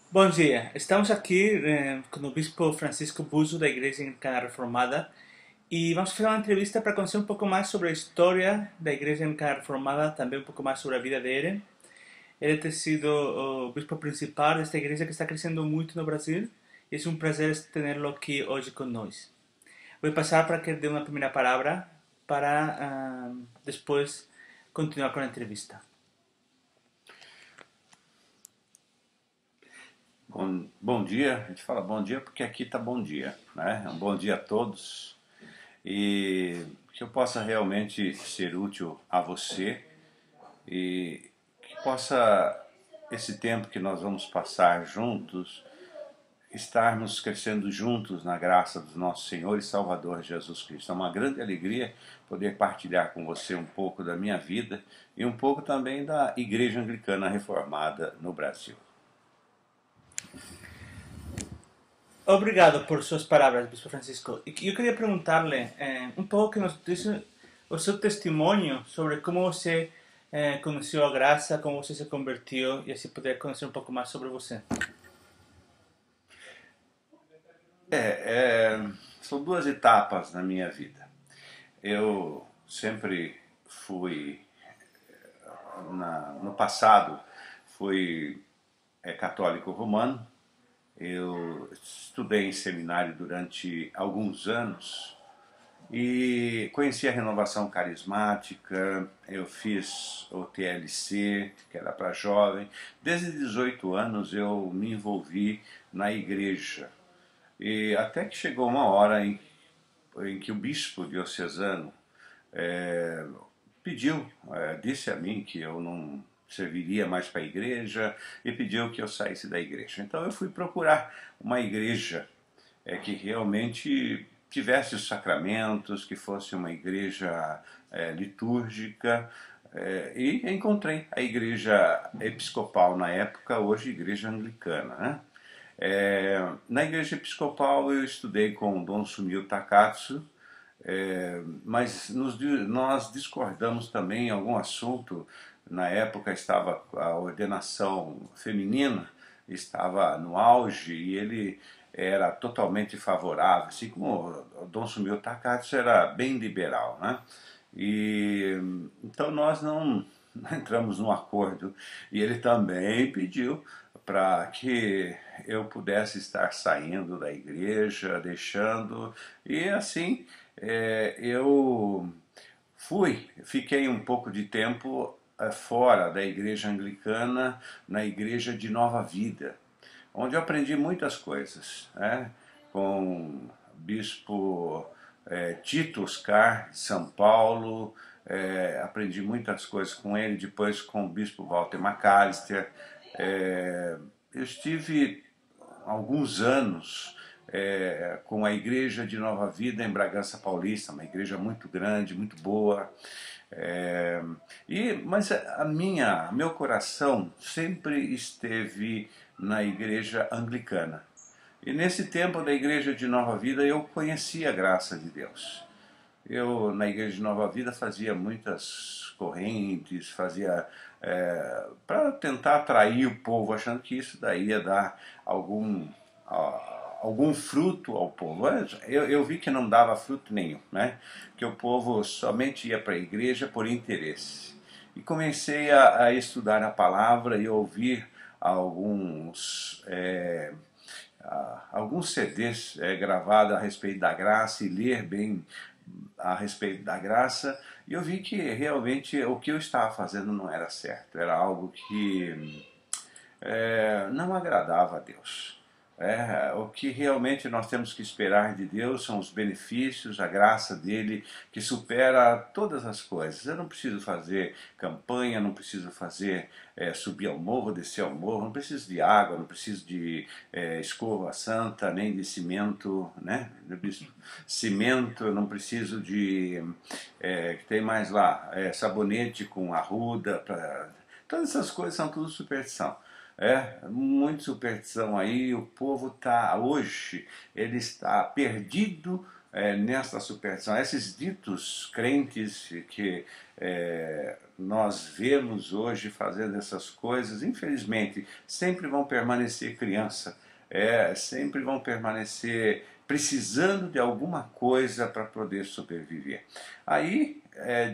Bom dia, estamos aqui com o Bispo Francisco Buzo da Igreja Anglicana Reformada e vamos fazer uma entrevista para conhecer um pouco mais sobre a história da Igreja Anglicana Reformada, também um pouco mais sobre a vida dele. Ele tem sido o bispo principal desta igreja que está crescendo muito no Brasil e é um prazer tê-lo aqui hoje conosco. Vou passar para que ele dê uma primeira palavra para depois continuar com a entrevista. Bom dia, a gente fala bom dia porque aqui está bom dia, né? Um bom dia a todos e que eu possa realmente ser útil a você e que possa, esse tempo que nós vamos passar juntos, estarmos crescendo juntos na graça do nosso Senhor e Salvador Jesus Cristo. É uma grande alegria poder partilhar com você um pouco da minha vida e um pouco também da Igreja Anglicana Reformada no Brasil. Obrigado por suas palavras, Bispo Francisco. E eu queria perguntar-lhe um pouco que nos disse o seu testemunho sobre como você conheceu a graça, como você se convertiu e assim poder conhecer um pouco mais sobre você. São duas etapas na minha vida. Eu sempre fui, no passado, fui católico romano. Eu estudei em seminário durante alguns anos e conheci a renovação carismática. Eu fiz o TLC, que era para jovem. Desde 18 anos eu me envolvi na igreja. E até que chegou uma hora em que o bispo diocesano é, pediu, disse a mim que eu não serviria mais para a igreja e pediu que eu saísse da igreja. Então eu fui procurar uma igreja que realmente tivesse os sacramentos, que fosse uma igreja litúrgica, e encontrei a igreja episcopal na época, hoje igreja anglicana, né? Na igreja episcopal eu estudei com Dom Sumio Takatsu, mas nós discordamos também em algum assunto. Na época estava a ordenação feminina, estava no auge e ele era totalmente favorável, assim como o Dom Sumio Takatsu era bem liberal, né? E então nós não entramos num acordo e ele também pediu para que eu pudesse estar saindo da igreja, deixando, e assim eu fiquei um pouco de tempo fora da igreja anglicana, na igreja de Nova Vida, onde eu aprendi muitas coisas, né? Com o bispo Tito Oscar de São Paulo, aprendi muitas coisas com ele, depois com o bispo Walter McAllister. Eu estive alguns anos com a Igreja de Nova Vida em Bragança Paulista, uma igreja muito grande, muito boa. É, mas meu coração sempre esteve na igreja anglicana. E nesse tempo da igreja de Nova Vida eu conheci a graça de Deus. Eu, na Igreja de Nova Vida, fazia muitas correntes, fazia para tentar atrair o povo, achando que isso daí ia dar algum, algum fruto ao povo. Eu vi que não dava fruto nenhum, né? Que o povo somente ia para a igreja por interesse. E comecei a estudar a palavra e ouvir alguns alguns CDs gravados a respeito da graça e ler bem a respeito da graça, e eu vi que realmente o que eu estava fazendo não era certo, era algo que não agradava a Deus. O que realmente nós temos que esperar de Deus são os benefícios, a graça dele que supera todas as coisas. Eu não preciso fazer campanha, não preciso fazer subir ao morro, descer ao morro, não preciso de água, não preciso de escova santa, nem de cimento, né? Cimento, não preciso de que tem mais lá, sabonete com arruda, todas essas coisas são tudo superstição. Muita superstição aí, o povo está hoje, ele está perdido nesta superstição, esses ditos crentes que nós vemos hoje fazendo essas coisas, infelizmente, sempre vão permanecer criança, sempre vão permanecer precisando de alguma coisa para poder sobreviver. Aí,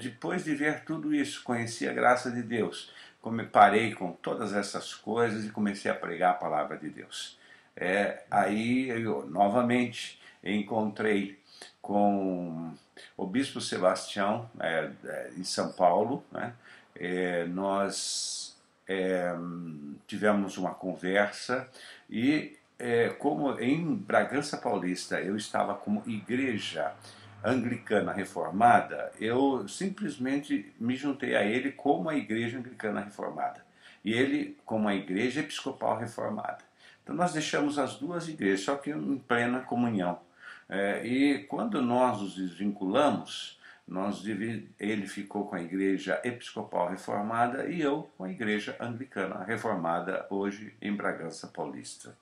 depois de ver tudo isso, conheci a graça de Deus, parei com todas essas coisas e comecei a pregar a palavra de Deus. Aí eu novamente encontrei com o Bispo Sebastião, em São Paulo, né? Nós tivemos uma conversa e, como em Bragança Paulista eu estava como igreja anglicana reformada, eu simplesmente me juntei a ele como a igreja anglicana reformada e ele como a igreja episcopal reformada. Então nós deixamos as duas igrejas, só que em plena comunhão. E quando nós nos desvinculamos, ele ficou com a igreja episcopal reformada e eu com a igreja anglicana reformada, hoje em Bragança Paulista.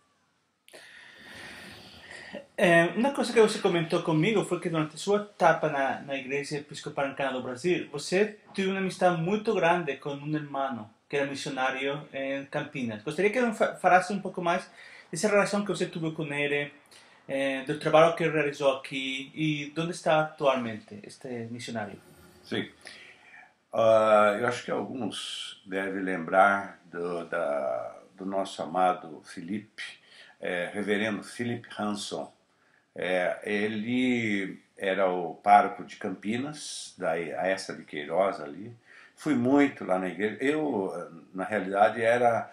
Uma coisa que você comentou comigo foi que durante sua etapa na Igreja Episcopal Anglicana do Brasil, você teve uma amistade muito grande com um irmão que era missionário em Campinas. Gostaria que falasse um pouco mais dessa relação que você teve com ele, do trabalho que realizou aqui e onde está atualmente este missionário. Sim. Eu acho que alguns devem lembrar do nosso amado Felipe, reverendo Philip Hanson. Ele era o pároco de Campinas, da Aessa de Queiroz ali. Fui muito lá na igreja. Eu, na realidade, era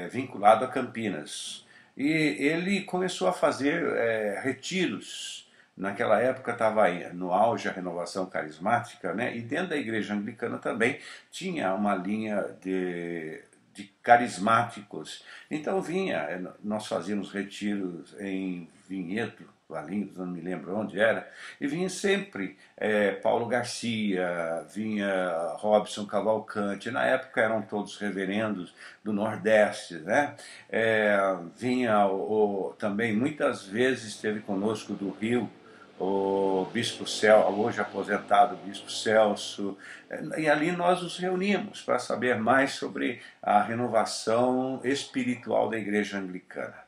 vinculado a Campinas. E ele começou a fazer retiros. Naquela época estava no auge a renovação carismática, né? E dentro da igreja anglicana também tinha uma linha de carismáticos. Então nós fazíamos retiros em Vinhedo, Valinhos, não me lembro onde era, e vinha sempre Paulo Garcia, vinha Robson Cavalcante, na época eram todos reverendos do Nordeste, né? Vinha também, muitas vezes esteve conosco do Rio, o Bispo Celso, hoje aposentado Bispo Celso, e ali nós nos reunimos para saber mais sobre a renovação espiritual da igreja anglicana.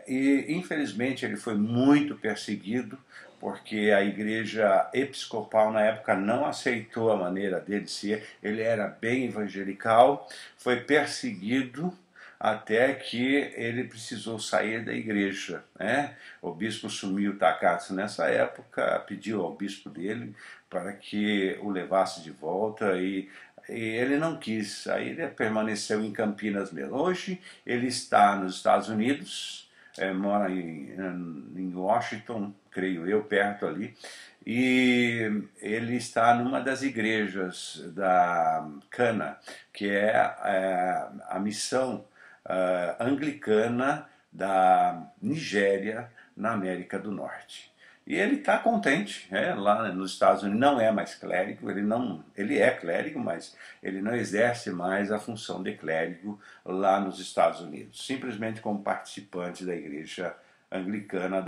E infelizmente ele foi muito perseguido, porque a igreja episcopal na época não aceitou a maneira dele ser, ele era bem evangelical, foi perseguido, até que ele precisou sair da igreja, né? O bispo Sumio Takatsu nessa época pediu ao bispo dele para que o levasse de volta e ele não quis, aí ele permaneceu em Campinas mesmo. Hoje ele está nos Estados Unidos, mora em Washington, creio eu, perto ali, e ele está numa das igrejas da Cana, que é a missão anglicana da Nigéria, na América do Norte. E ele está contente, lá nos Estados Unidos não é mais clérigo, ele é clérigo, mas ele não exerce mais a função de clérigo lá nos Estados Unidos, simplesmente como participante da igreja anglicana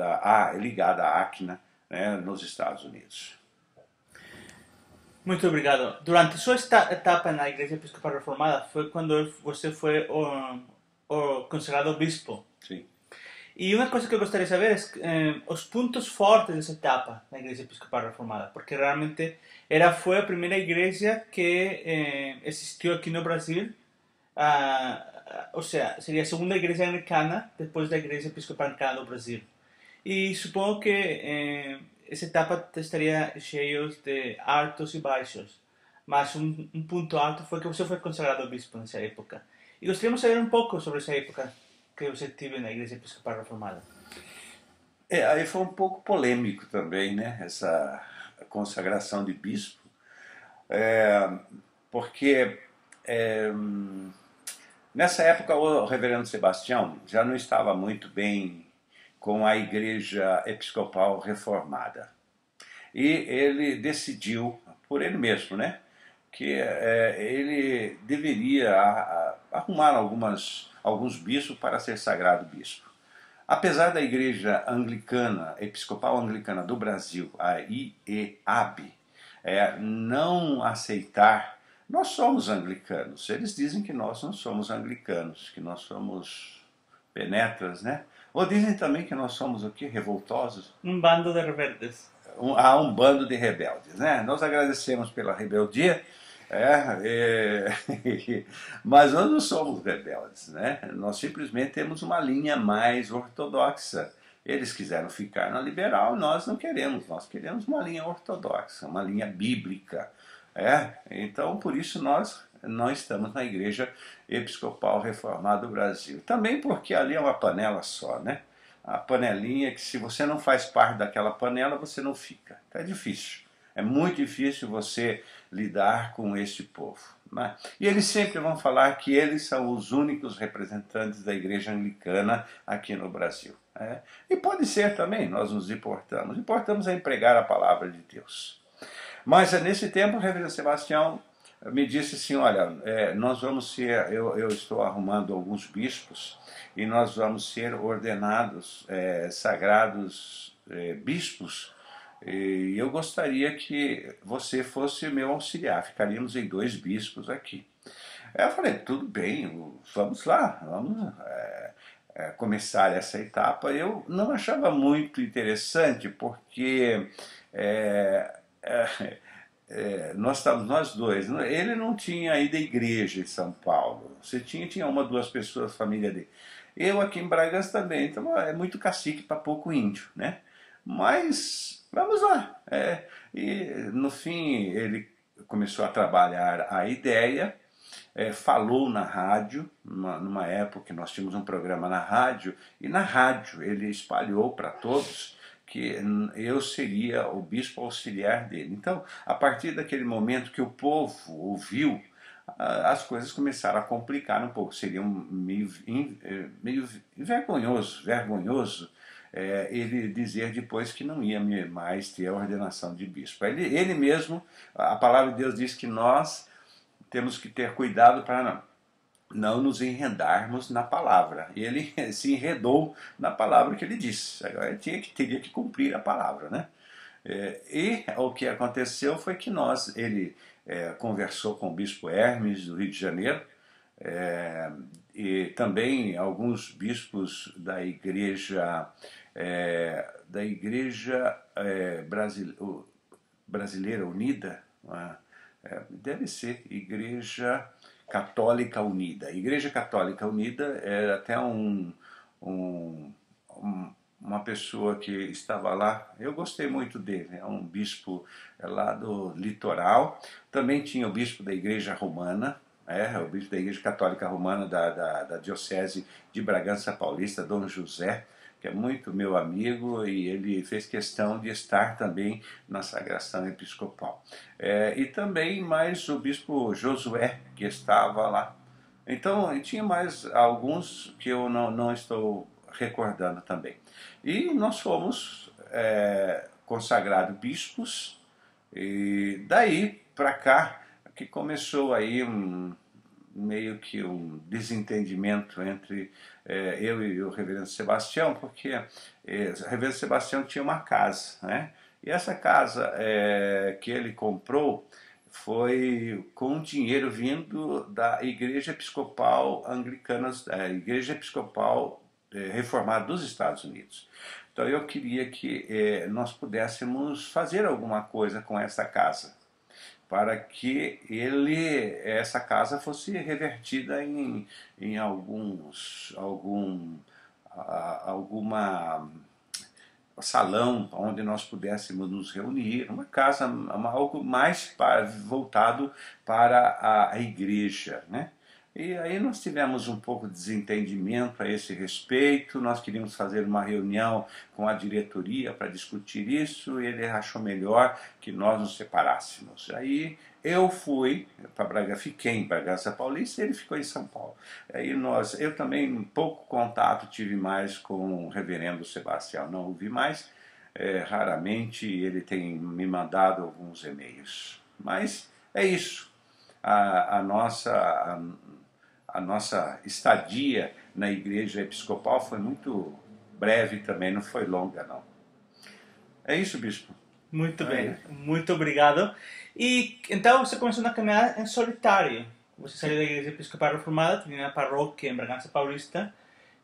ligada à ACNA, né, nos Estados Unidos. Muito obrigado. Durante sua etapa na Igreja Episcopal Reformada foi quando você foi consagrado bispo. Sim. E uma coisa que eu gostaria de saber é os pontos fortes dessa etapa na Igreja Episcopal Reformada, porque realmente foi a primeira igreja que existiu aqui no Brasil, ou seja, seria a segunda igreja anglicana depois da Igreja Episcopal Anglicana do Brasil. E supongo que essa etapa estaria cheia de altos e baixos, mas um ponto alto foi que você foi consagrado bispo nessa época. E gostaríamos de saber um pouco sobre essa época que você teve na Igreja Episcopal Reformada. Aí foi um pouco polêmico também, né, essa consagração de bispo, porque nessa época o reverendo Sebastião já não estava muito bem com a Igreja Episcopal Reformada. E ele decidiu, por ele mesmo, né, que ele deveria arrumar alguns bispos para ser sagrado bispo. Apesar da Igreja Anglicana, Episcopal Anglicana do Brasil, a IEAB, não aceitar, nós somos anglicanos. Eles dizem que nós não somos anglicanos, que nós somos penetras, né? Ou dizem também que nós somos o quê? Revoltosos. Um bando de rebeldes. Há um bando de rebeldes, né? Nós agradecemos pela rebeldia, mas nós não somos rebeldes, né? Nós simplesmente temos uma linha mais ortodoxa. Eles quiseram ficar na liberal, nós não queremos, nós queremos uma linha ortodoxa, uma linha bíblica. Então, por isso nós não estamos na Igreja Episcopal Reformada do Brasil. Também porque ali é uma panela só, né? A panelinha que se você não faz parte daquela panela, você não fica. Então é difícil. É muito difícil você lidar com este povo, né? E eles sempre vão falar que eles são os únicos representantes da Igreja Anglicana aqui no Brasil. E pode ser também, nós nos importamos. Importamos a pregar a palavra de Deus. Mas nesse tempo o reverendo Sebastião me disse assim, olha, nós vamos ser, eu estou arrumando alguns bispos e nós vamos ser ordenados sagrados bispos, e eu gostaria que você fosse meu auxiliar, ficaríamos em 2 bispos aqui. Aí eu falei, tudo bem, vamos lá, vamos começar essa etapa. Eu não achava muito interessante, porque nós estávamos nós dois. Ele não tinha ido à igreja em São Paulo. Você tinha uma, 2 pessoas, família dele. Eu aqui em Bragança também. Então é muito cacique para pouco índio, né? Mas vamos lá. E no fim ele começou a trabalhar a ideia, falou na rádio, numa época que nós tínhamos um programa na rádio, e na rádio ele espalhou para todos que eu seria o bispo auxiliar dele. Então, a partir daquele momento que o povo ouviu, as coisas começaram a complicar um pouco. Seria meio vergonhoso ele dizer depois que não ia mais ter a ordenação de bispo. Ele mesmo, a palavra de Deus diz que nós temos que ter cuidado para não nos enredarmos na palavra. E ele se enredou na palavra que ele disse. Agora ele teria que cumprir a palavra, né? E o que aconteceu foi que ele conversou com o bispo Hermes do Rio de Janeiro, e também alguns bispos da igreja brasileira unida, deve ser Igreja Católica Unida. A Igreja Católica Unida era até uma pessoa que estava lá, eu gostei muito dele, é um bispo lá do litoral. Também tinha o bispo da Igreja Romana, o bispo da Igreja Católica Romana da Diocese de Bragança Paulista, Dom José, que é muito meu amigo, e ele fez questão de estar também na sagração episcopal. E também mais o bispo Josué, que estava lá. Então, tinha mais alguns que eu não estou recordando também. E nós fomos consagrados bispos, e daí para cá que começou aí meio que um desentendimento entre eu e o reverendo Sebastião, porque o reverendo Sebastião tinha uma casa, né? E essa casa que ele comprou foi com dinheiro vindo da Igreja Episcopal Anglicana, Igreja Episcopal Reformada dos Estados Unidos. Então eu queria que nós pudéssemos fazer alguma coisa com essa casa, para que essa casa fosse revertida em alguma salão onde nós pudéssemos nos reunir, uma casa, algo mais voltado para a igreja, né? E aí nós tivemos um pouco de desentendimento a esse respeito. Nós queríamos fazer uma reunião com a diretoria para discutir isso, e ele achou melhor que nós nos separássemos. Aí eu fui para Bragança, fiquei em Bragança Paulista, e ele ficou em São Paulo. Aí eu também pouco contato tive mais com o reverendo Sebastião, não ouvi mais. Raramente ele tem me mandado alguns e-mails. Mas é isso. A nossa estadia na igreja episcopal foi muito breve também, não foi longa, não. É isso, bispo. Muito É bem, isso. muito obrigado. E então você começou na caminhada em solitário. Você saiu da Igreja Episcopal Reformada, tinha uma paróquia em Bragança Paulista,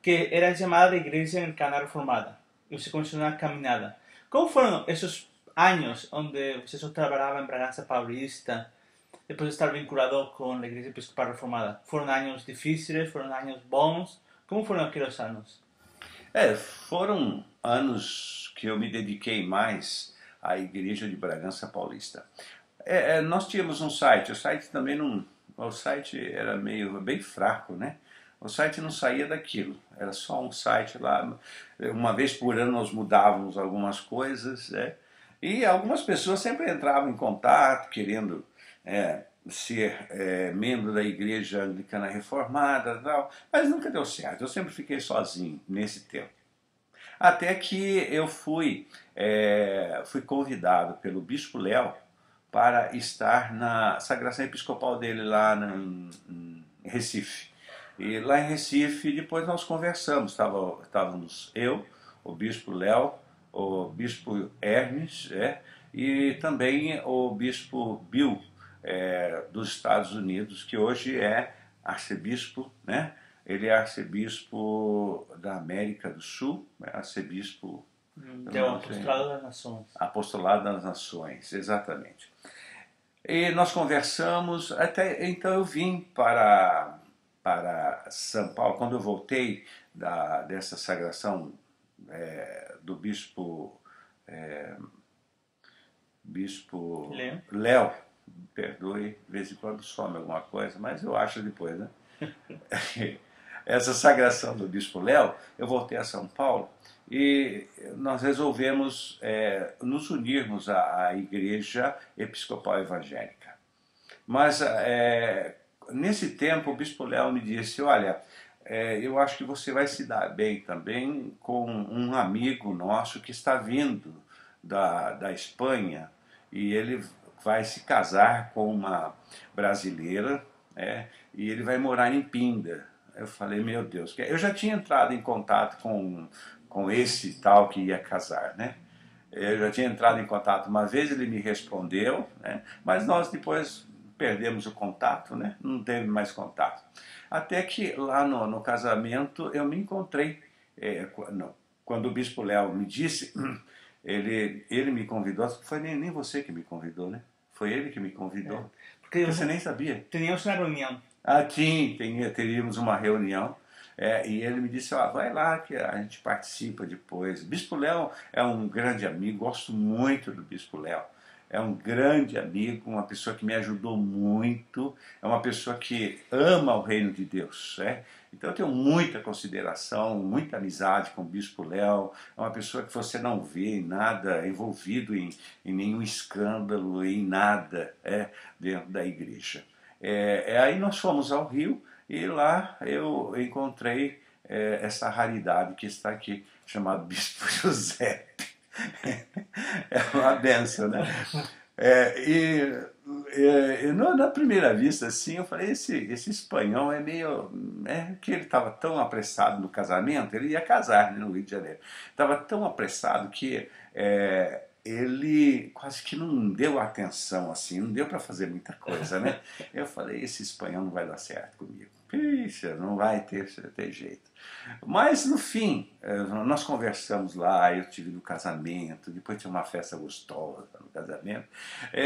que era chamada Igreja Anglicana Reformada. E você começou na caminhada. Como foram esses anos onde você só trabalhava em Bragança Paulista, depois de estar vinculado com a Igreja Episcopal Reformada? Foram anos difíceis? Foram anos bons? Como foram aqueles anos? Foram anos que eu me dediquei mais à Igreja de Bragança Paulista. Nós tínhamos um site, o site também não. O site era meio bem fraco, né? O site não saía daquilo, era só um site lá. Uma vez por ano nós mudávamos algumas coisas, né? E algumas pessoas sempre entravam em contato, querendo ser membro da Igreja Anglicana Reformada e tal, mas nunca deu certo, eu sempre fiquei sozinho nesse tempo. Até que eu fui convidado pelo Bispo Léo para estar na sagração episcopal dele lá em Recife. E lá em Recife, depois nós conversamos, estávamos eu, o Bispo Léo, o Bispo Hermes, e também o Bispo Bill, dos Estados Unidos, que hoje é arcebispo, né? Ele é arcebispo da América do Sul, arcebispo... Que é o Apostolado das Nações. Apostolado das Nações, exatamente. E nós conversamos, até então eu vim para São Paulo, quando eu voltei dessa sagração do bispo Léo, perdoe, de vez em quando some alguma coisa, mas eu acho depois, né? Essa sagração do Bispo Léo, eu voltei a São Paulo e nós resolvemos nos unirmos à Igreja Episcopal Evangélica. Mas nesse tempo o Bispo Léo me disse, olha, eu acho que você vai se dar bem também com um amigo nosso que está vindo da Espanha e ele vai se casar com uma brasileira, e ele vai morar em Pinda. Eu falei, meu Deus, eu já tinha entrado em contato com esse tal que ia casar, né? Eu já tinha entrado em contato uma vez, ele me respondeu, né? Mas nós depois perdemos o contato, né? Não teve mais contato. Até que lá no casamento eu me encontrei, quando o Bispo Léo me disse, ele me convidou, foi nem você que me convidou, né? Foi ele que me convidou, porque você nem sabia. Teníamos uma reunião. Teríamos uma reunião, e ele me disse, vai lá que a gente participa depois. Bispo Léo é um grande amigo, gosto muito do Bispo Léo. É um grande amigo, uma pessoa que me ajudou muito, é uma pessoa que ama o reino de Deus. Então eu tenho muita consideração, muita amizade com o Bispo Léo, é uma pessoa que você não vê em nada envolvido em nenhum escândalo, em nada dentro da igreja. Aí nós fomos ao Rio e lá eu encontrei essa raridade que está aqui, chamado Bispo José. É uma benção, né? Na primeira vista, assim, eu falei, esse espanhol é meio... que ele estava tão apressado no casamento, ele ia casar, né, no Rio de Janeiro. Estava tão apressado que ele quase que não deu atenção, assim, não deu para fazer muita coisa, né? Eu falei, esse espanhol não vai dar certo comigo. Pixa, não vai ter jeito. Mas, no fim, nós conversamos lá, eu tive no casamento, depois tinha uma festa gostosa no casamento.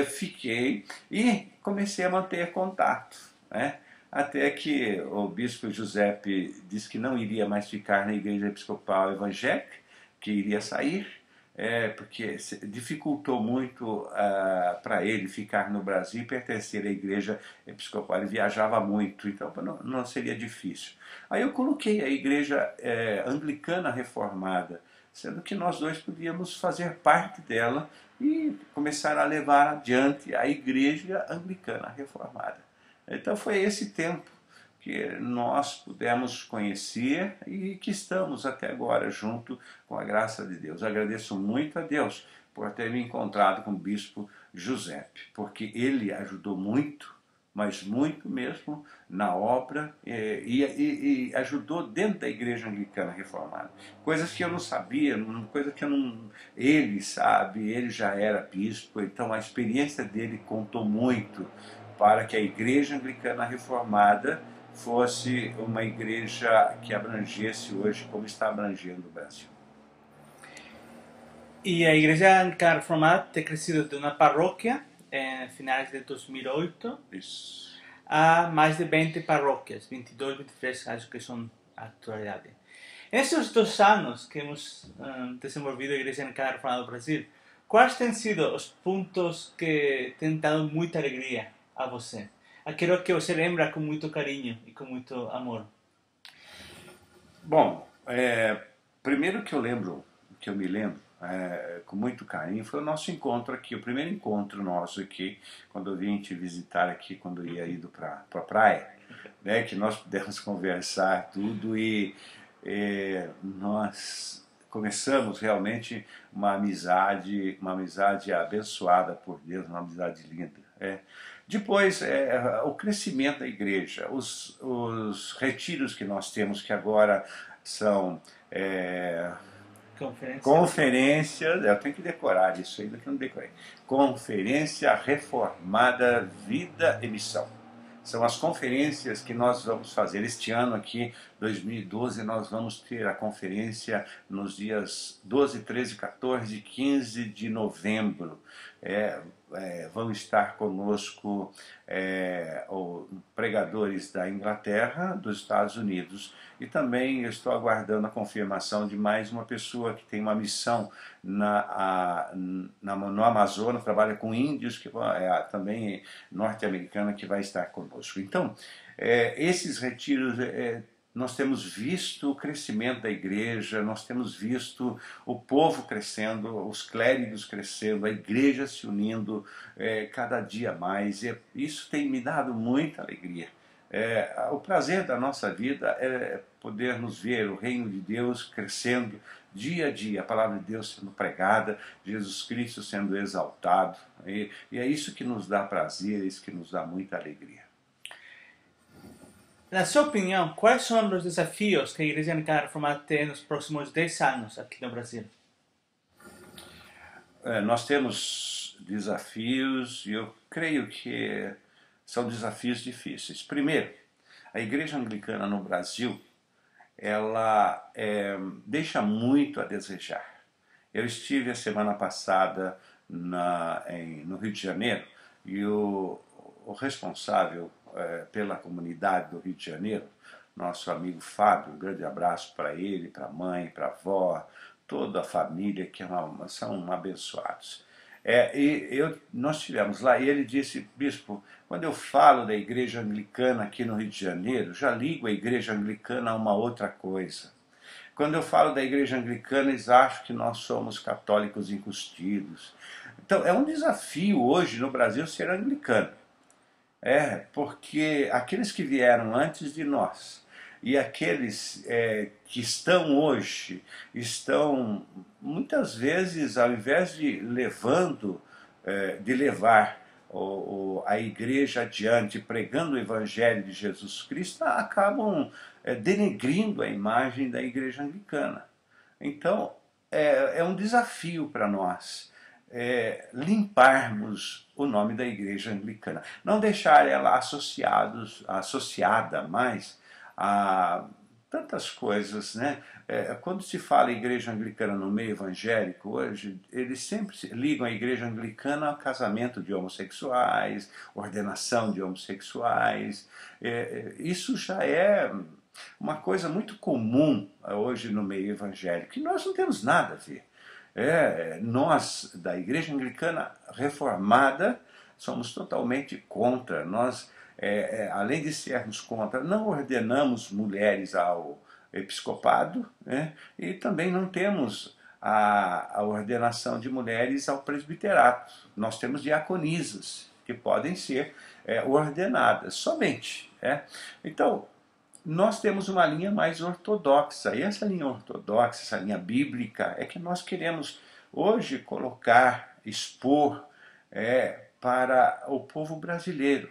Fiquei e comecei a manter contato, né? Até que o bispo Giuseppe disse que não iria mais ficar na Igreja Episcopal Evangélica, que iria sair, porque dificultou muito para ele ficar no Brasil e pertencer à Igreja Episcopal. Ele viajava muito, então não seria difícil. Aí eu coloquei a Igreja Anglicana Reformada, sendo que nós dois podíamos fazer parte dela e começar a levar adiante a Igreja Anglicana Reformada. Então foi esse tempo que nós pudemos conhecer e que estamos até agora junto com a graça de Deus. Agradeço muito a Deus por ter me encontrado com o Bispo Giuseppe, porque ele ajudou muito mas muito mesmo na obra e ajudou dentro da Igreja Anglicana Reformada. Coisas que eu não sabia, coisa que eu não... Ele sabe, ele já era bispo, então a experiência dele contou muito para que a Igreja Anglicana Reformada fosse uma igreja que abrangesse hoje como está abrangendo o Brasil. Y la Iglesia Anglicana Reformada ha crecido de una parroquia en finales de 2008 Isso. a más de 20 parroquias, 22, 23 acho que son actualidad. En estos 2 años que hemos desenvolvido a Iglesia Anglicana Reformada do Brasil, quais têm sido os pontos que têm dado muita alegria a você? Aquilo que você lembra com muito carinho e com muito amor? Bom, primeiro que eu me lembro com muito carinho, foi o nosso encontro aqui, o primeiro encontro nosso aqui, quando eu vim te visitar aqui, quando eu ia indo para a praia, né, que nós pudemos conversar tudo e nós começamos realmente uma amizade abençoada por Deus, uma amizade linda. Depois, o crescimento da igreja, os retiros que nós temos, que agora são conferências, eu tenho que decorar isso ainda que eu não decorei. Conferência Reformada Vida e Missão. São as conferências que nós vamos fazer este ano aqui, 2012, nós vamos ter a conferência nos dias 12, 13, 14 e 15 de novembro. Vão estar conosco pregadores da Inglaterra, dos Estados Unidos, e também eu estou aguardando a confirmação de mais uma pessoa que tem uma missão no Amazonas, trabalha com índios, que também norte-americana, que vai estar conosco. Então, esses retiros... nós temos visto o crescimento da igreja, nós temos visto o povo crescendo, os clérigos crescendo, a igreja se unindo cada dia mais. E isso tem me dado muita alegria. O prazer da nossa vida é podermos ver o reino de Deus crescendo dia a dia, a palavra de Deus sendo pregada, Jesus Cristo sendo exaltado. E é isso que nos dá prazer, é isso que nos dá muita alegria. Na sua opinião, quais são os desafios que a Igreja Anglicana Reformada tem nos próximos 10 anos aqui no Brasil? Nós temos desafios e eu creio que são desafios difíceis. Primeiro, a Igreja Anglicana no Brasil, ela deixa muito a desejar. Eu estive a semana passada no Rio de Janeiro e o responsável pela comunidade do Rio de Janeiro, nosso amigo Fábio, um grande abraço para ele, para a mãe, para a avó, toda a família, que são abençoados. Nós estivemos lá e ele disse: bispo, quando eu falo da igreja anglicana aqui no Rio de Janeiro, já ligo a igreja anglicana a uma outra coisa. Quando eu falo da igreja anglicana, eles acham que nós somos católicos enrustidos. Então, é um desafio hoje no Brasil ser anglicano. Porque aqueles que vieram antes de nós e aqueles que estão hoje, estão muitas vezes, ao invés de levar a igreja adiante, pregando o evangelho de Jesus Cristo, acabam denegrindo a imagem da igreja anglicana. Então, é um desafio para nós limparmos o nome da igreja anglicana, não deixar ela associada mais a tantas coisas, né? Quando se fala igreja anglicana no meio evangélico hoje, eles sempre ligam a igreja anglicana ao casamento de homossexuais, ordenação de homossexuais. Isso já é uma coisa muito comum hoje no meio evangélico, e nós não temos nada a ver. Nós, da Igreja Anglicana Reformada, somos totalmente contra. Nós, além de sermos contra, não ordenamos mulheres ao episcopado, né? E também não temos a ordenação de mulheres ao presbiterato. Nós temos diaconisas, que podem ser ordenadas somente. Então, nós temos uma linha mais ortodoxa, e essa linha ortodoxa, essa linha bíblica, é que nós queremos hoje colocar, expor para o povo brasileiro.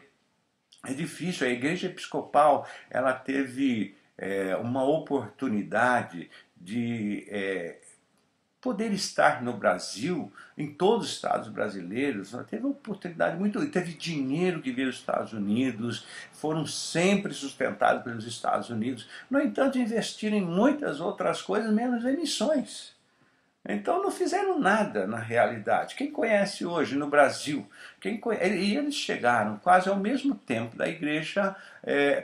É difícil. A igreja episcopal, ela teve uma oportunidade de poder estar no Brasil, em todos os estados brasileiros. Ela teve uma oportunidade muito, teve dinheiro que veio dos Estados Unidos, foram sempre sustentados pelos Estados Unidos. No entanto, investiram em muitas outras coisas, menos em missões. Então não fizeram nada na realidade. Quem conhece hoje no Brasil, e eles chegaram quase ao mesmo tempo da igreja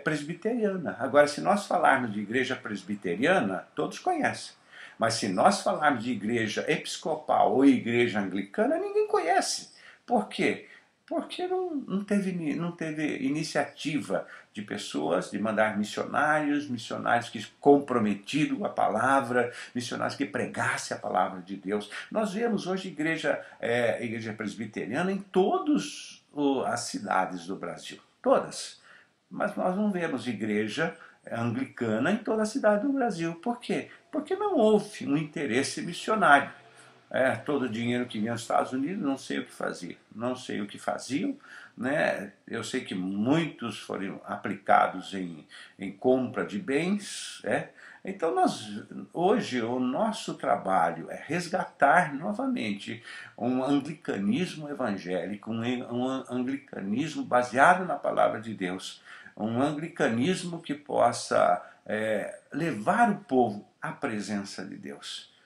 presbiteriana. Agora, se nós falarmos de igreja presbiteriana, todos conhecem. Mas se nós falarmos de igreja episcopal ou igreja anglicana, ninguém conhece. Por quê? Porque não teve iniciativa de pessoas de mandar missionários que comprometidos com a palavra, missionários que pregassem a palavra de Deus. Nós vemos hoje igreja presbiteriana em todas as cidades do Brasil, todas. Mas nós não vemos igreja anglicana em toda a cidade do Brasil. Por quê? Porque não houve um interesse missionário. Todo o dinheiro que vinha dos Estados Unidos, não sei o que fazia, não sei o que faziam, né? Eu sei que muitos foram aplicados em compra de bens. Então, hoje, o nosso trabalho é resgatar novamente um anglicanismo evangélico, um anglicanismo baseado na palavra de Deus, um anglicanismo que possa levar o povo à presença de Deus.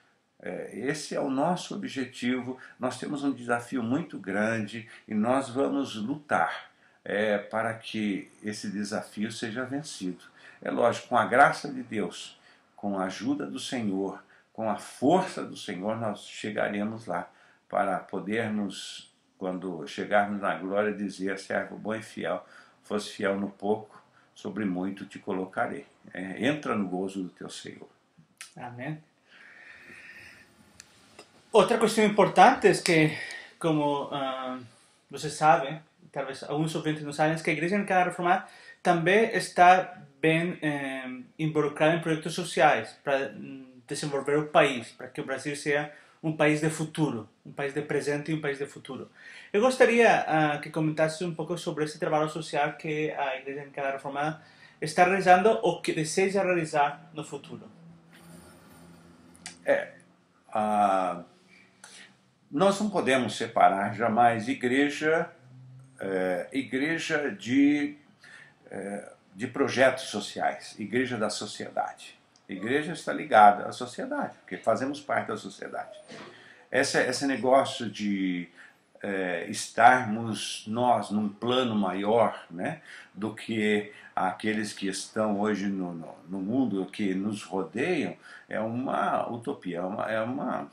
Esse é o nosso objetivo. Nós temos um desafio muito grande e nós vamos lutar para que esse desafio seja vencido. É lógico, com a graça de Deus, com a ajuda do Senhor, com a força do Senhor, nós chegaremos lá para podermos, quando chegarmos na glória, dizer: servo bom e fiel, fosse fiel no pouco, sobre muito te colocarei. Entra no gozo do teu Senhor. Amén. Otra cuestión importante es que, como no se sabe, tal vez algunos oyentes no saben, es que a Igreja Anglicana Reformada também está bem involucrada em projetos sociais para desenvolver o país, para que o Brasil seja um país de futuro, um país de presente e um país de futuro. Eu gostaria que comentasse um pouco sobre esse trabalho social que a Igreja Anglicana Reformada está realizando ou que deseja realizar no futuro. Nós não podemos separar jamais igreja de projetos sociais, igreja da sociedade. Igreja está ligada à sociedade, porque fazemos parte da sociedade. Esse negócio de estarmos nós num plano maior, né, do que aqueles que estão hoje no mundo, que nos rodeiam, é uma utopia, é uma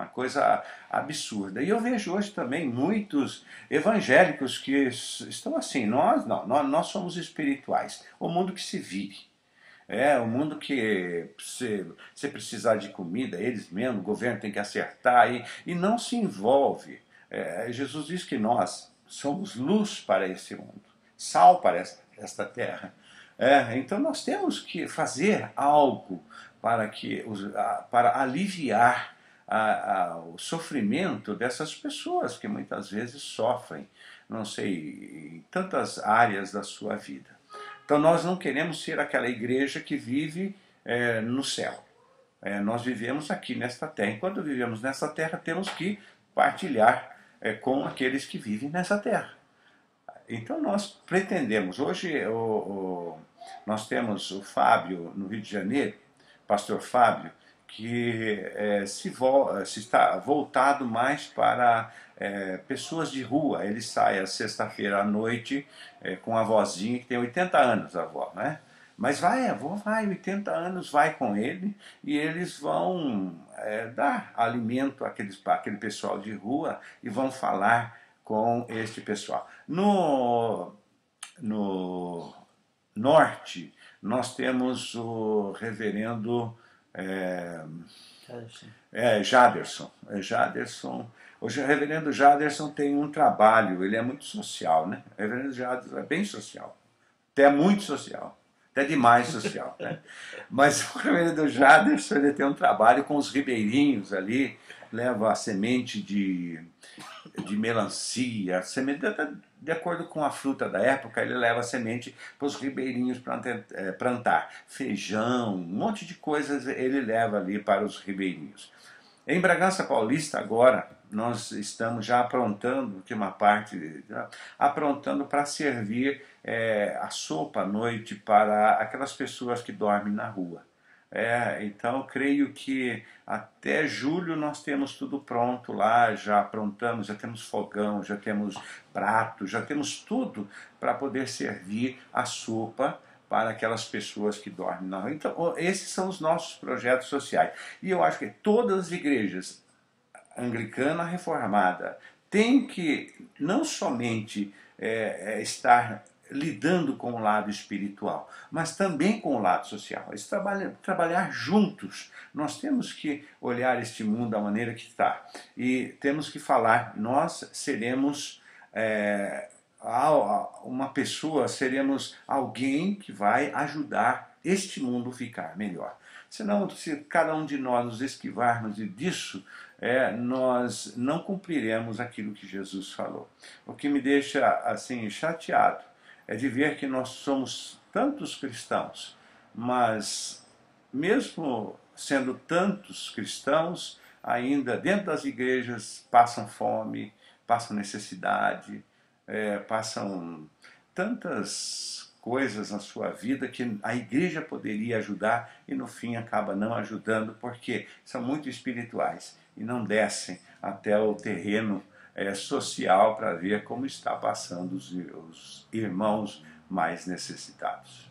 coisa absurda. E eu vejo hoje também muitos evangélicos que estão assim: nós somos espirituais, o mundo que se vive. O mundo que você precisar de comida, eles mesmos, o governo tem que acertar e não se envolve. Jesus diz que nós somos luz para esse mundo, sal para esta terra. Então nós temos que fazer algo para aliviar o sofrimento dessas pessoas que muitas vezes sofrem, não sei, em tantas áreas da sua vida. Então nós não queremos ser aquela igreja que vive no céu. Nós vivemos aqui nesta terra. E quando vivemos nesta terra, temos que partilhar com aqueles que vivem nessa terra. Então nós pretendemos, hoje nós temos o Fábio no Rio de Janeiro, pastor Fábio, que está voltado mais para pessoas de rua. Ele sai às sexta-feira à noite com a avózinha, que tem 80 anos, a avó, né? Mas a avó vai, 80 anos, vai com ele, e eles vão dar alimento àquele pessoal de rua e vão falar com este pessoal. No norte, nós temos o reverendo Jaderson. O reverendo Jaderson tem um trabalho, ele é muito social, né? O reverendo Jaderson é bem social, até muito social. Até demais social, né? Mas o reverendo Jaderson, ele tem um trabalho com os ribeirinhos ali, leva a semente de melancia, de acordo com a fruta da época, ele leva semente para os ribeirinhos plantar. Feijão, um monte de coisas ele leva ali para os ribeirinhos. Em Bragança Paulista, agora, nós estamos já aprontando, que uma parte, aprontando para servir a sopa à noite para aquelas pessoas que dormem na rua. Então, creio que até julho nós temos tudo pronto lá, já aprontamos, já temos fogão, já temos prato, já temos tudo para poder servir a sopa para aquelas pessoas que dormem na rua. Então, esses são os nossos projetos sociais. E eu acho que todas as igrejas, anglicana reformada, têm que não somente estar lidando com o lado espiritual, mas também com o lado social. Eles trabalhar juntos. Nós temos que olhar este mundo da maneira que está e temos que falar, nós seremos uma pessoa, seremos alguém que vai ajudar este mundo a ficar melhor. Senão, se cada um de nós nos esquivarmos disso, nós não cumpriremos aquilo que Jesus falou. O que me deixa assim chateado é de ver que nós somos tantos cristãos, mas mesmo sendo tantos cristãos, ainda dentro das igrejas passam fome, passam necessidade, passam tantas coisas na sua vida que a igreja poderia ajudar e no fim acaba não ajudando porque são muito espirituais e não descem até o terreno social para ver como está passando os irmãos mais necessitados.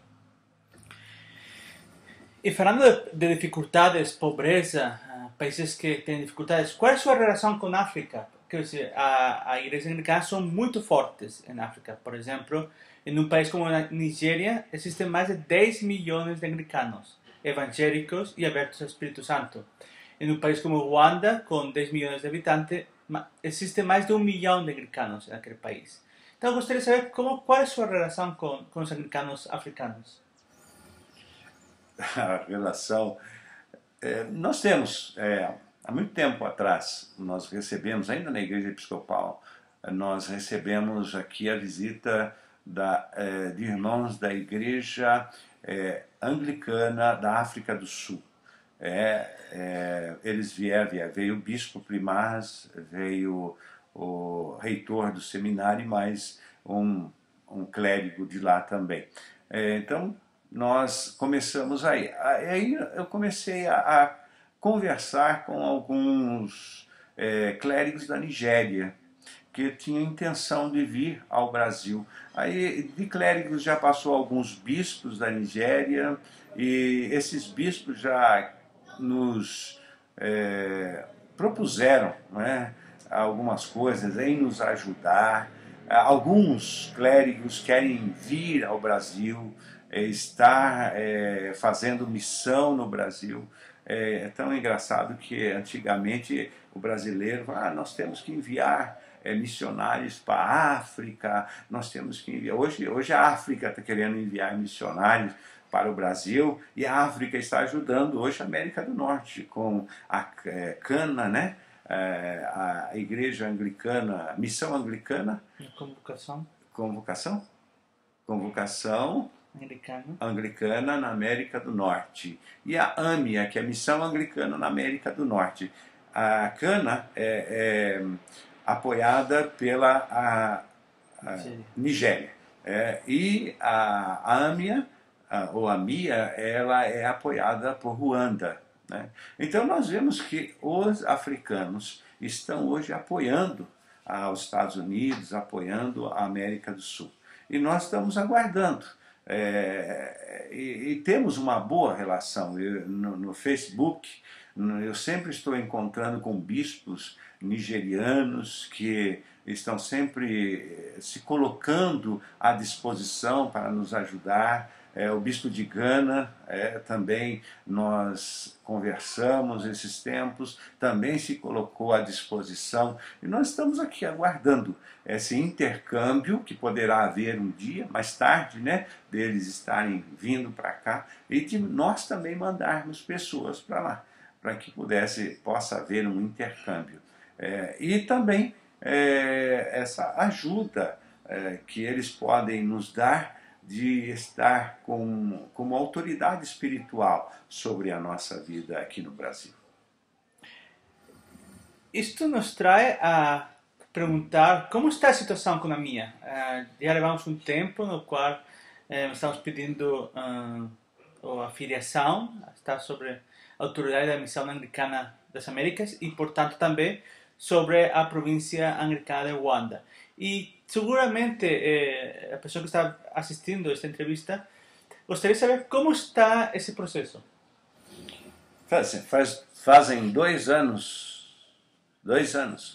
E falando de dificuldades, pobreza, países que têm dificuldades, qual é a sua relação com a África? Quer dizer, a igreja anglicana são muito fortes em África. Por exemplo, em um país como a Nigéria, existem mais de 10 milhões de anglicanos, evangélicos e abertos ao Espírito Santo. Em um país como Ruanda, com 10 milhões de habitantes, existe mais de 1 milhão de anglicanos naquele país. Então, eu gostaria de saber qual é a sua relação com os anglicanos africanos. A relação... nós temos, há muito tempo atrás, nós recebemos, ainda na Igreja Episcopal, nós recebemos aqui a visita de irmãos da Igreja Anglicana da África do Sul. Eles veio o bispo primaz, veio o reitor do seminário e mais um clérigo de lá também. Então, nós começamos aí. Aí eu comecei a conversar com alguns clérigos da Nigéria, que tinham intenção de vir ao Brasil. Aí de clérigos já passou alguns bispos da Nigéria, e esses bispos já nos propuseram, algumas coisas em nos ajudar. Alguns clérigos querem vir ao Brasil, estar fazendo missão no Brasil. É tão engraçado que antigamente o brasileiro, nós temos que enviar missionários para a África, nós temos que enviar. Hoje a África está querendo enviar missionários para o Brasil e a África está ajudando hoje a América do Norte com a cana, né? A Igreja Anglicana, Missão Anglicana. Convocação Anglicana na América do Norte. E a AMIA, que é a Missão Anglicana na América do Norte. A cana é apoiada pela Nigéria. E a AMIA, ou a MIA, ela é apoiada por Ruanda. Né? Então nós vemos que os africanos estão hoje apoiando os Estados Unidos, apoiando a América do Sul. E nós estamos aguardando. E temos uma boa relação. No Facebook, eu sempre estou encontrando com bispos nigerianos que estão sempre se colocando à disposição para nos ajudar. O bispo de Gana, também nós conversamos esses tempos, também se colocou à disposição. E nós estamos aqui aguardando esse intercâmbio que poderá haver um dia, mais tarde, né, deles estarem vindo para cá, e de nós também mandarmos pessoas para lá, para que possa haver um intercâmbio. E também essa ajuda que eles podem nos dar de estar como autoridade espiritual sobre a nossa vida aqui no Brasil. Isto nos traz a perguntar como está a situação com a minha. Já levamos um tempo no qual estamos pedindo a filiação, está sobre a autoridade da Missão Anglicana das Américas e, portanto, também sobre a província anglicana de Ruanda. E seguramente a pessoa que está assistindo a esta entrevista gostaria de saber como está esse processo. Fazem 2 anos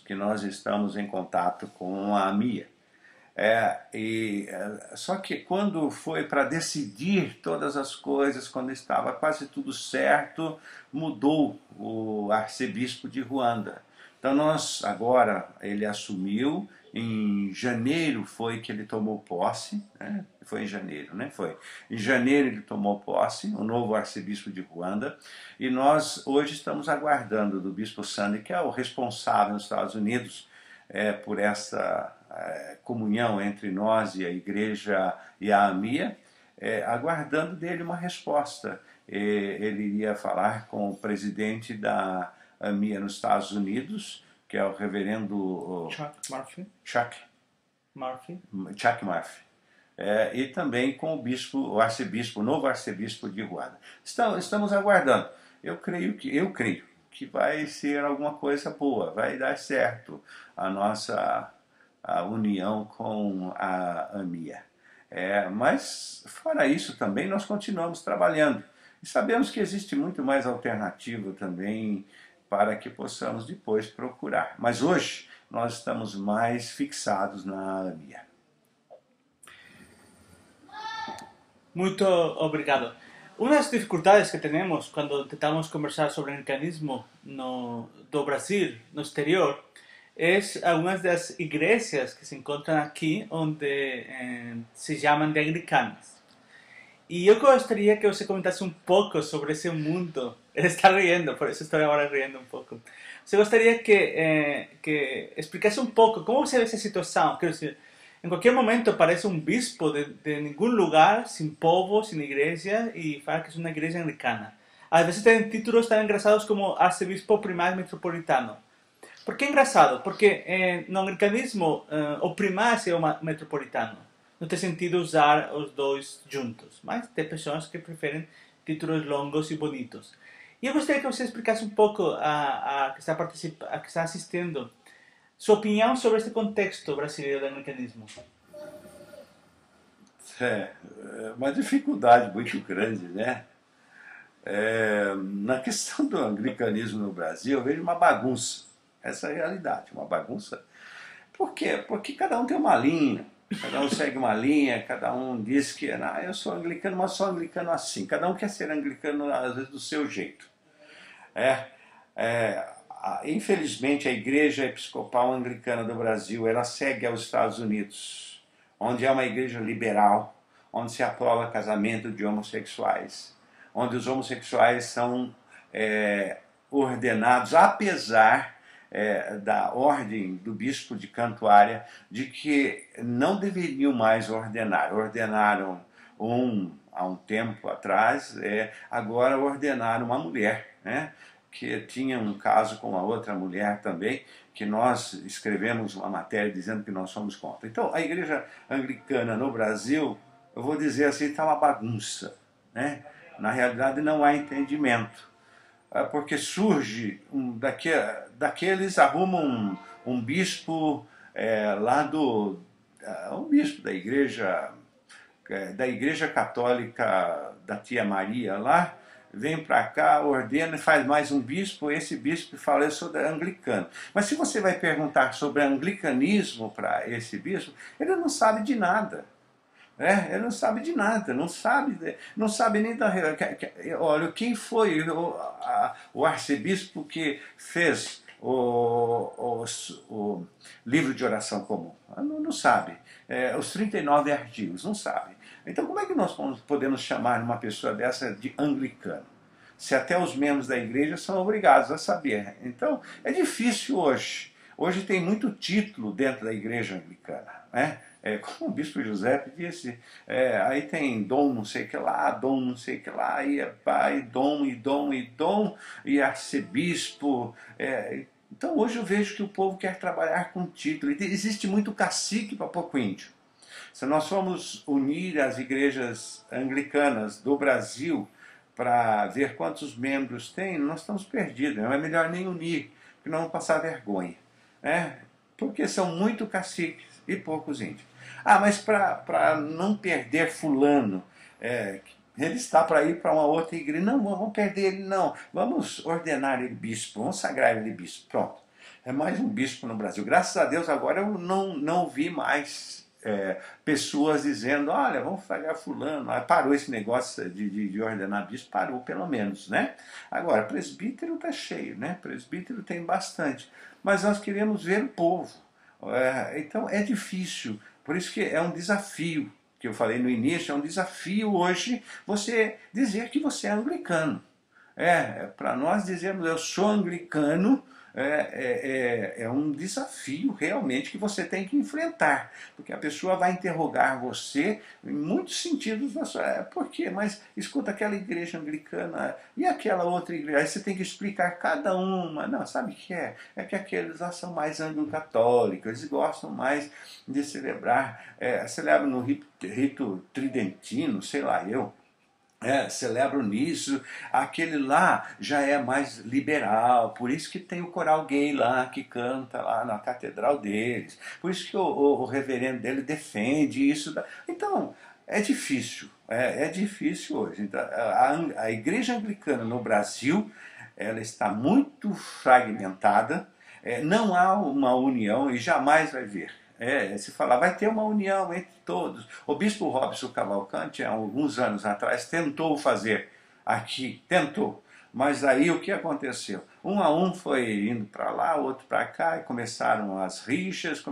que nós estamos em contato com a AMIA. Só que quando foi para decidir todas as coisas, quando estava quase tudo certo, mudou o arcebispo de Ruanda. Então agora ele assumiu, em janeiro foi que ele tomou posse, né? Foi em janeiro, né? Foi. Em janeiro ele tomou posse, o novo arcebispo de Ruanda, e nós hoje estamos aguardando do bispo Sandy, que é o responsável nos Estados Unidos por essa comunhão entre nós e a igreja e a AMIA, aguardando dele uma resposta. Ele iria falar com o presidente da AMIA nos Estados Unidos, que é o reverendo Chuck Murphy, e também com o novo arcebispo de Ruanda. Estamos aguardando. Eu creio que vai ser alguma coisa boa, vai dar certo a nossa união com a AMIA. Mas, fora isso, também nós continuamos trabalhando. E sabemos que existe muito mais alternativa também para que possamos depois procurar. Mas hoje nós estamos mais fixados na AMIA. Muito obrigado. Uma das dificuldades que temos quando tentamos conversar sobre o anglicanismo do Brasil, no exterior, é algumas das igrejas que se encontram aqui, onde se chamam de anglicanas. E eu gostaria que você comentasse um pouco sobre esse mundo. Ele está riendo, por isso estou agora riendo um pouco. Você gostaria que explicasse um pouco como você vê essa situação? Quer dizer, em qualquer momento aparece um bispo de nenhum lugar, sem povo, sem igreja, e fala que é uma igreja anglicana. Às vezes tem títulos tão engraçados como arcebispo primário metropolitano. Por que é engraçado? Porque no anglicanismo o primaz é o metropolitano. Não tem sentido usar os dois juntos. Mas tem pessoas que preferem títulos longos e bonitos. E eu gostaria que você explicasse um pouco a que está assistindo sua opinião sobre este contexto brasileiro do anglicanismo. Uma dificuldade muito grande, né? Na questão do anglicanismo no Brasil, eu vejo uma bagunça. Essa é a realidade, uma bagunça. Por quê? Porque cada um tem uma linha, cada um segue uma linha, cada um diz que eu sou anglicano, mas sou anglicano assim. Cada um quer ser anglicano, às vezes, do seu jeito. Infelizmente, a Igreja Episcopal Anglicana do Brasil, ela segue aos Estados Unidos, onde é uma igreja liberal, onde se aprova casamento de homossexuais, onde os homossexuais são ordenados, apesar da ordem do bispo de Cantuária, de que não deveriam mais ordenar. Ordenaram há um tempo atrás, agora ordenaram uma mulher, né? Que tinha um caso com a outra mulher também, que nós escrevemos uma matéria dizendo que nós somos contra. Então, a igreja anglicana no Brasil, eu vou dizer assim, está uma bagunça, né? Na realidade, não há entendimento, porque surge daqueles arrumam um bispo um bispo da igreja católica da tia Maria lá, vem para cá, ordena e faz mais um bispo, esse bispo fala, eu sou anglicano. Mas se você vai perguntar sobre anglicanismo para esse bispo, ele não sabe de nada. Ele não sabe de nada, não sabe nem da... Olha, quem foi o arcebispo que fez o livro de oração comum? Não sabe. Os 39 artigos, não sabe. Então, como é que nós podemos chamar uma pessoa dessa de anglicano? Se até os membros da igreja são obrigados a saber. Então, é difícil hoje Hoje tem muito título dentro da igreja anglicana, né? Como o bispo José disse, aí tem dom não sei o que lá, dom não sei o que lá, e pai, dom, e dom, e dom, e arcebispo. Então hoje eu vejo que o povo quer trabalhar com título, e existe muito cacique para pouco índio. Se nós formos unir as igrejas anglicanas do Brasil para ver quantos membros tem, nós estamos perdidos. Não é melhor nem unir, porque não vamos passar vergonha, né? Porque são muito caciques e poucos índios. Mas para não perder fulano, ele está para ir para uma outra igreja. Não, vamos perder ele não. Vamos ordenar ele bispo, vamos sagrar ele bispo. Pronto. É mais um bispo no Brasil. Graças a Deus agora eu não vi mais pessoas dizendo, olha, vamos sagrar fulano. Parou esse negócio de ordenar bispo, parou pelo menos, né? Agora, presbítero está cheio, né? Presbítero tem bastante. Mas nós queremos ver o povo. Então é difícil. Por isso que é um desafio, que eu falei no início, é um desafio hoje você dizer que você é anglicano. Para nós dizermos eu sou anglicano, é um desafio realmente que você tem que enfrentar, porque a pessoa vai interrogar você em muitos sentidos. Por quê? Mas escuta, aquela igreja anglicana e aquela outra igreja, aí você tem que explicar cada uma. Não, sabe o que é? É que aqueles lá são mais anglo-católicos, eles gostam mais de celebrar, celebram no rito tridentino, sei lá eu. Celebram nisso, aquele lá já é mais liberal, por isso que tem o coral gay lá, que canta lá na catedral deles, por isso que o reverendo dele defende isso. Então, é difícil, é difícil hoje. Então, a igreja anglicana no Brasil, ela está muito fragmentada, não há uma união e jamais vai haver. Se falar, vai ter uma união entre todos. O bispo Robson Cavalcante, há alguns anos atrás, tentou fazer aqui, tentou. Mas aí o que aconteceu? Um a um foi indo para lá, outro para cá, e começaram as rixas,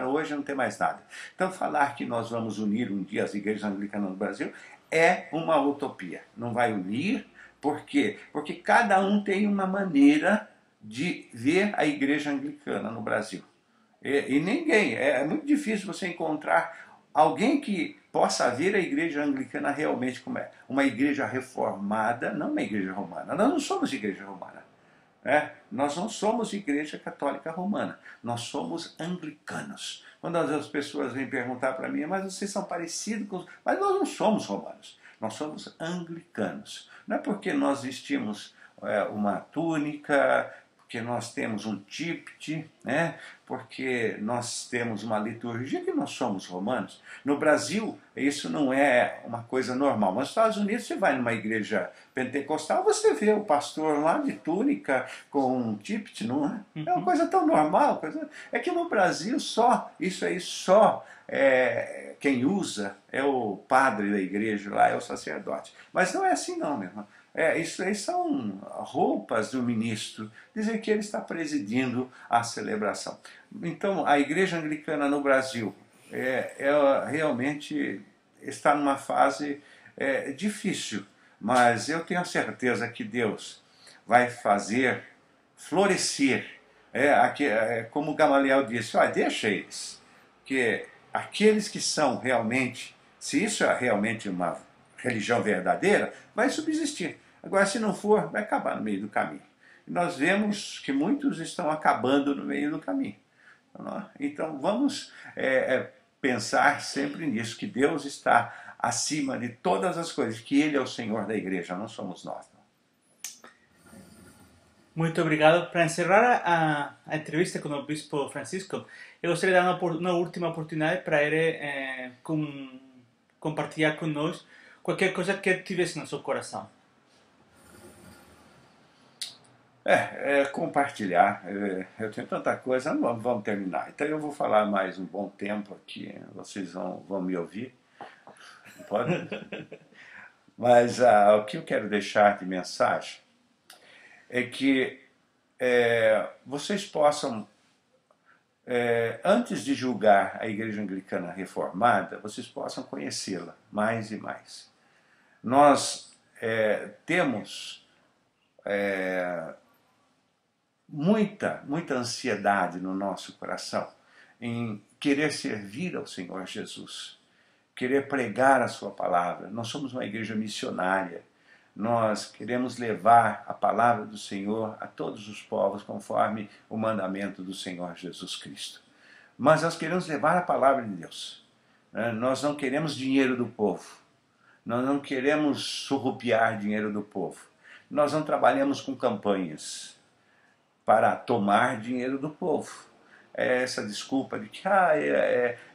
hoje não tem mais nada. Então falar que nós vamos unir um dia as igrejas anglicanas no Brasil é uma utopia. Não vai unir, por quê? Porque cada um tem uma maneira de ver a igreja anglicana no Brasil. E ninguém, é muito difícil você encontrar alguém que possa ver a igreja anglicana realmente como é. Uma igreja reformada, não uma igreja romana. Nós não somos igreja romana. Nós não somos igreja católica romana. Nós somos anglicanos. Quando as pessoas vêm perguntar para mim, mas vocês são parecidos com... Mas nós não somos romanos. Nós somos anglicanos. Não é porque nós vestimos uma túnica, porque nós temos um tipt, porque nós temos uma liturgia, que nós somos romanos. No Brasil, isso não é uma coisa normal. Mas nos Estados Unidos, você vai numa igreja pentecostal, você vê o pastor lá de túnica com um tipt, não é? É uma coisa tão normal. É que no Brasil, isso aí só quem usa é o padre da igreja lá, é o sacerdote. Mas não é assim não, meu irmão. Isso aí são roupas do ministro, dizer que ele está presidindo a celebração. Então, a igreja anglicana no Brasil ela realmente está numa fase difícil, mas eu tenho a certeza que Deus vai fazer florescer, como Gamaliel disse, deixa eles, que aqueles que são realmente, se isso é realmente uma religião verdadeira, vai subsistir. Agora, se não for, vai acabar no meio do caminho. E nós vemos que muitos estão acabando no meio do caminho. Então, vamos pensar sempre nisso, que Deus está acima de todas as coisas, que Ele é o Senhor da igreja, não somos nós. Muito obrigado. Para encerrar a entrevista com o Bispo Francisco, eu gostaria de dar uma última oportunidade para ele compartilhar conosco qualquer coisa que tivesse no seu coração. Compartilhar. Eu tenho tanta coisa, não vamos terminar. Então eu vou falar mais um bom tempo aqui, vocês vão me ouvir. Pode? Mas o que eu quero deixar de mensagem é que vocês possam, antes de julgar a Igreja Anglicana Reformada, vocês possam conhecê-la mais e mais. Nós temos muita ansiedade no nosso coração em querer servir ao Senhor Jesus, querer pregar a sua palavra. Nós somos uma igreja missionária. Nós queremos levar a palavra do Senhor a todos os povos, conforme o mandamento do Senhor Jesus Cristo. Mas nós queremos levar a palavra de Deus. Nós não queremos dinheiro do povo. Nós não queremos surrupiar dinheiro do povo. Nós não trabalhamos com campanhas para tomar dinheiro do povo. É essa desculpa de que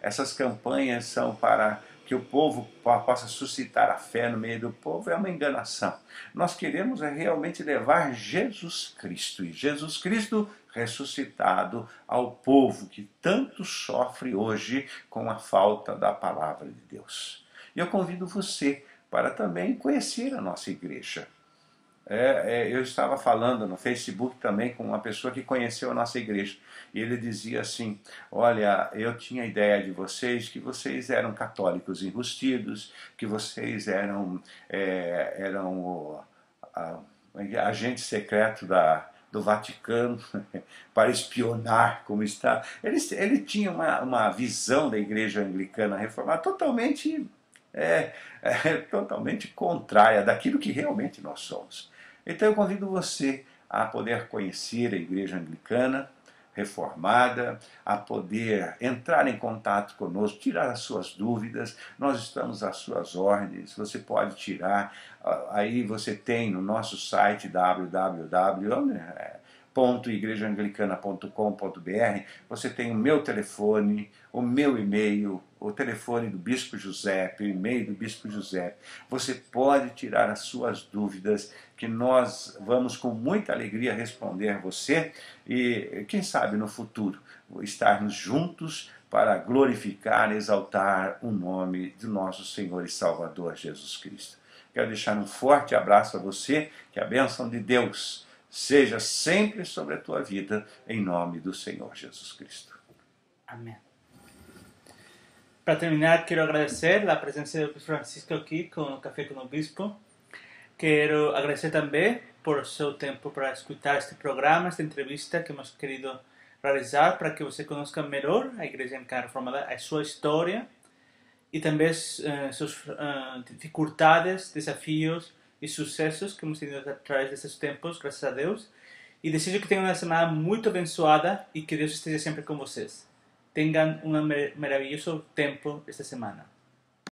essas campanhas são para que o povo possa suscitar a fé no meio do povo, é uma enganação. Nós queremos realmente levar Jesus Cristo, e Jesus Cristo ressuscitado ao povo que tanto sofre hoje com a falta da palavra de Deus. E eu convido você para também conhecer a nossa igreja. Eu estava falando no Facebook também com uma pessoa que conheceu a nossa igreja. E ele dizia assim: olha, eu tinha a ideia de vocês, que vocês eram católicos enrustidos, que vocês eram agente secreto do Vaticano para espionar como está. Ele tinha uma visão da igreja anglicana reformada totalmente contrária daquilo que realmente nós somos. Então eu convido você a poder conhecer a igreja anglicana reformada, a poder entrar em contato conosco, tirar as suas dúvidas. Nós estamos às suas ordens, você pode tirar. Aí você tem no nosso site www.igrejaanglicana.com.br, você tem o meu telefone, o meu e-mail, o telefone do Bispo Giuseppe, o e-mail do Bispo Giuseppe. Você pode tirar as suas dúvidas, que nós vamos com muita alegria responder você, e quem sabe no futuro estarmos juntos para glorificar e exaltar o nome do nosso Senhor e Salvador Jesus Cristo. Quero deixar um forte abraço a você, que a bênção de Deus seja sempre sobre a tua vida, em nome do Senhor Jesus Cristo. Amém. Para terminar, quero agradecer a presença do Bispo Francisco aqui com o Café com o Bispo. Quero agradecer também por seu tempo para escutar este programa, esta entrevista que hemos querido realizar para que você conozca melhor a Igreja Anglicana Reformada, a sua história e também suas dificuldades, desafios e sucessos que hemos tenido a través desses tempos, graças a Deus. E desejo que tenham uma semana muito abençoada e que Deus esteja sempre com vocês. Tenham um maravilhoso tempo esta semana.